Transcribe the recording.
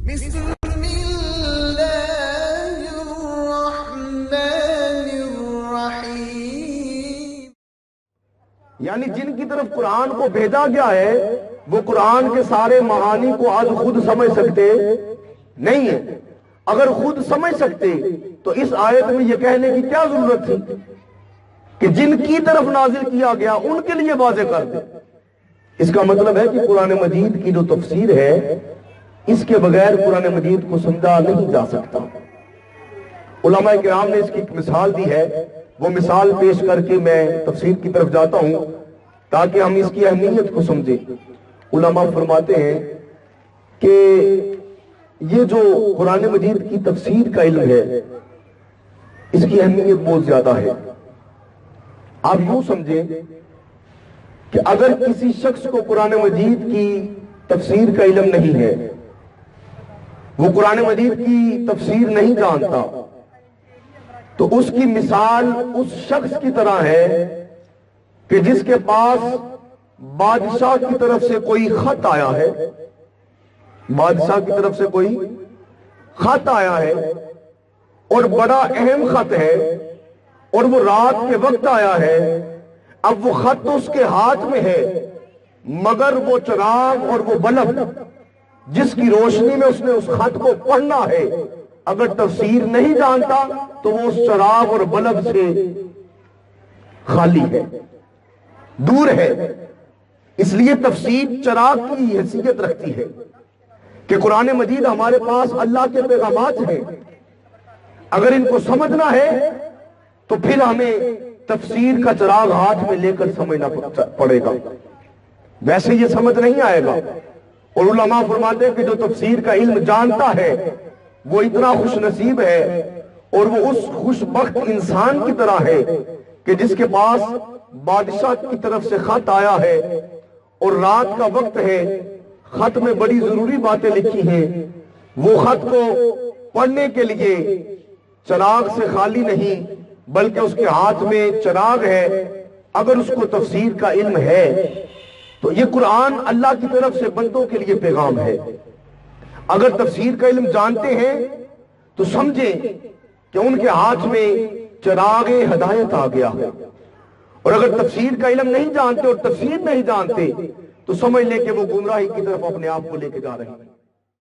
بسم اللہ الرحمن الرحیم، یعنی جن کی طرف قرآن کو بھیجا گیا ہے وہ قرآن کے سارے معانی کو آج خود سمجھ سکتے نہیں ہیں۔ اگر خود سمجھ سکتے تو اس آیت میں یہ کہنے کی کیا ضرورت تھی کہ جن کی طرف نازل کیا گیا ان کے لیے واضح کر دے۔ اس کا مطلب ہے کہ قرآن مجید کی جو تفسیر ہے اس کے بغیر قرآن مجید کو سمجھا نہیں جا سکتا۔ علماء کرام نے اس کی ایک مثال دی ہے، وہ مثال پیش کر کے میں تفسیر کی طرف جاتا ہوں تاکہ ہم اس کی اہمیت کو سمجھیں۔ علماء فرماتے ہیں کہ یہ جو قرآن مجید کی تفسیر کا علم ہے اس کی اہمیت بہت زیادہ ہے۔ آپ یوں سمجھیں کہ اگر کسی شخص کو قرآن مجید کی تفسیر کا علم نہیں ہے، وہ قرآن مجید کی تفسیر نہیں جانتا، تو اس کی مثال اس شخص کی طرح ہے کہ جس کے پاس بادشاہ کی طرف سے کوئی خط آیا ہے، بادشاہ کی طرف سے کوئی خط آیا ہے اور بڑا اہم خط ہے اور وہ رات کے وقت آیا ہے۔ اب وہ خط تو اس کے ہاتھ میں ہے مگر وہ چراغ اور وہ بلب جس کی روشنی میں اس نے اس خط کو پڑھنا ہے، اگر تفسیر نہیں جانتا تو وہ اس چراغ اور بلب سے خالی ہے، دور ہے۔ اس لیے تفسیر چراغ کی حیثیت رکھتی ہے کہ قرآن مجید ہمارے پاس اللہ کے پیغامات ہیں، اگر ان کو سمجھنا ہے تو پھر ہمیں تفسیر کا چراغ ہاتھ میں لے کر سمجھنا پڑے گا، ویسے یہ سمجھ نہیں آئے گا۔ اور علماء فرماتے ہیں کہ جو تفسیر کا علم جانتا ہے وہ اتنا خوش نصیب ہے اور وہ اس خوش بخت انسان کی طرح ہے کہ جس کے پاس بادشاہ کی طرف سے خط آیا ہے اور رات کا وقت ہے، خط میں بڑی ضروری باتیں لکھی ہیں، وہ خط کو پڑھنے کے لیے چراغ سے خالی نہیں بلکہ اس کے ہاتھ میں چراغ ہے۔ اگر اس کو تفسیر کا علم ہے تو یہ قرآن اللہ کی طرف سے بندوں کے لیے پیغام ہے۔ اگر تفسیر کا علم جانتے ہیں تو سمجھیں کہ ان کے ہاتھ میں چراغ ہدایت آ گیا ہے، اور اگر تفسیر کا علم نہیں جانتے اور تفسیر نہیں جانتے تو سمجھ لیں کہ وہ گمراہی کی طرف اپنے آپ کو لے کے جا رہے ہیں۔